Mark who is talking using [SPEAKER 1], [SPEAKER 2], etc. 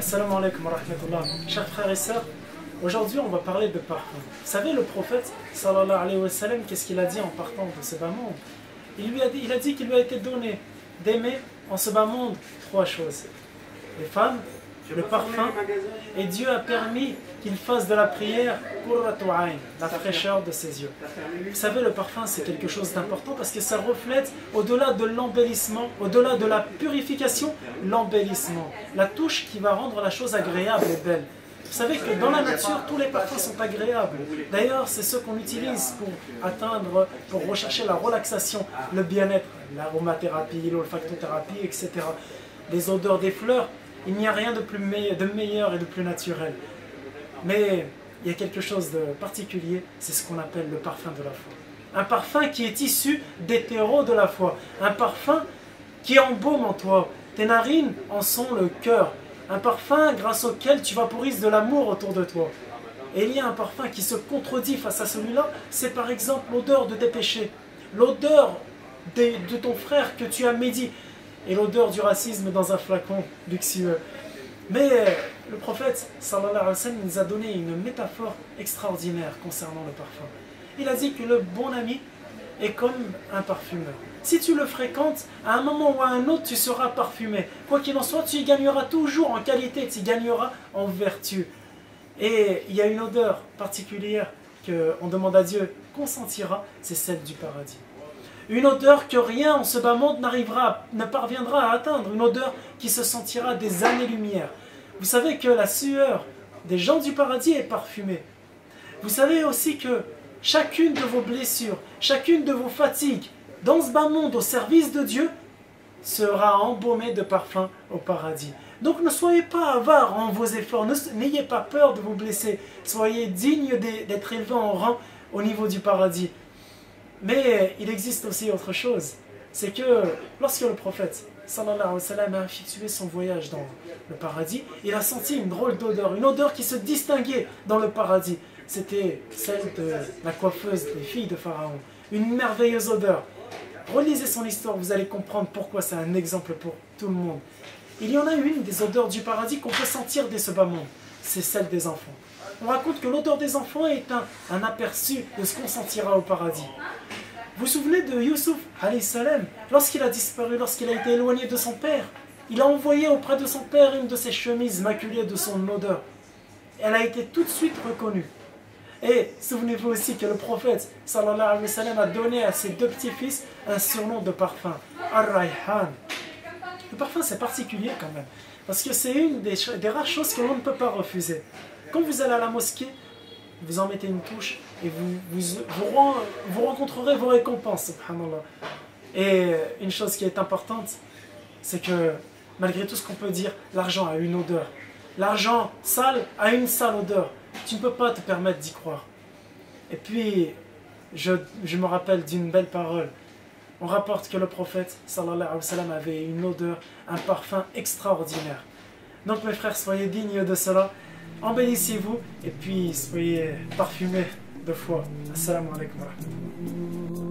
[SPEAKER 1] Assalamu alaikum wa rahmatullah. Chers frères et sœurs, aujourd'hui on va parler de parfum. Vous savez, le prophète sallallahu alayhi wa sallam, qu'est-ce qu'il a dit en partant de ce bas monde? Il a dit qu'il lui a été donné d'aimer en ce bas monde trois choses: les femmes, le parfum, et Dieu a permis qu'il fasse de la prière qurratu ayn, la fraîcheur de ses yeux. Vous savez, le parfum c'est quelque chose d'important parce que ça reflète, au-delà de l'embellissement, au-delà de la purification, l'embellissement, la touche qui va rendre la chose agréable et belle. Vous savez que dans la nature, tous les parfums sont agréables. D'ailleurs, c'est ceux qu'on utilise pour rechercher la relaxation, le bien-être, l'aromathérapie, l'olfactothérapie, etc. Les odeurs des fleurs, il n'y a rien de meilleur et de plus naturel. Mais il y a quelque chose de particulier, c'est ce qu'on appelle le parfum de la foi. Un parfum qui est issu des terreaux de la foi. Un parfum qui embaume en toi. Tes narines en sont le cœur. Un parfum grâce auquel tu vaporises de l'amour autour de toi. Et il y a un parfum qui se contredit face à celui-là, c'est par exemple l'odeur de tes péchés, l'odeur de ton frère que tu as médit, et l'odeur du racisme dans un flacon luxueux. Mais le prophète sallallahu alayhi wa sallam nous a donné une métaphore extraordinaire concernant le parfum. Il a dit que le bon ami est comme un parfumeur. Si tu le fréquentes, à un moment ou à un autre, tu seras parfumé. Quoi qu'il en soit, tu y gagneras toujours en qualité, tu y gagneras en vertu. Et il y a une odeur particulière qu'on demande à Dieu qu'on sentira, c'est celle du paradis. Une odeur que rien en ce bas monde ne parviendra à atteindre. Une odeur qui se sentira des années-lumière. Vous savez que la sueur des gens du paradis est parfumée. Vous savez aussi que chacune de vos blessures, chacune de vos fatigues, dans ce bas monde au service de Dieu, sera embaumée de parfum au paradis. Donc ne soyez pas avares en vos efforts, n'ayez pas peur de vous blesser. Soyez dignes d'être élevés en rang au niveau du paradis. Mais il existe aussi autre chose, c'est que lorsque le prophète sallallahu alayhi wa sallam a effectué son voyage dans le paradis, il a senti une drôle d'odeur, une odeur qui se distinguait dans le paradis. C'était celle de la coiffeuse des filles de Pharaon, une merveilleuse odeur. Relisez son histoire, vous allez comprendre pourquoi c'est un exemple pour tout le monde. Il y en a une des odeurs du paradis qu'on peut sentir dès ce bas monde, c'est celle des enfants. On raconte que l'odeur des enfants est un aperçu de ce qu'on sentira au paradis. Vous vous souvenez de Youssouf, alayhi salam, lorsqu'il a disparu, lorsqu'il a été éloigné de son père, il a envoyé auprès de son père une de ses chemises maculées de son odeur. Elle a été tout de suite reconnue. Et souvenez-vous aussi que le prophète sallallahu alayhi wa sallam a donné à ses deux petits-fils un surnom de parfum, Ar-Rayhan. Le parfum c'est particulier quand même, parce que c'est une des rares choses que l'on ne peut pas refuser. Quand vous allez à la mosquée, vous en mettez une touche et vous rencontrerez vos récompenses, subhanallah. Et une chose qui est importante, c'est que malgré tout ce qu'on peut dire, l'argent a une odeur. L'argent sale a une sale odeur. Tu ne peux pas te permettre d'y croire. Et puis, je me rappelle d'une belle parole. On rapporte que le prophète sallallahu alayhi wa sallam avait une odeur, un parfum extraordinaire. Donc mes frères, soyez dignes de cela. Embellissez-vous et puis soyez parfumés de foi. Assalamu alaikum wa rahmatullah.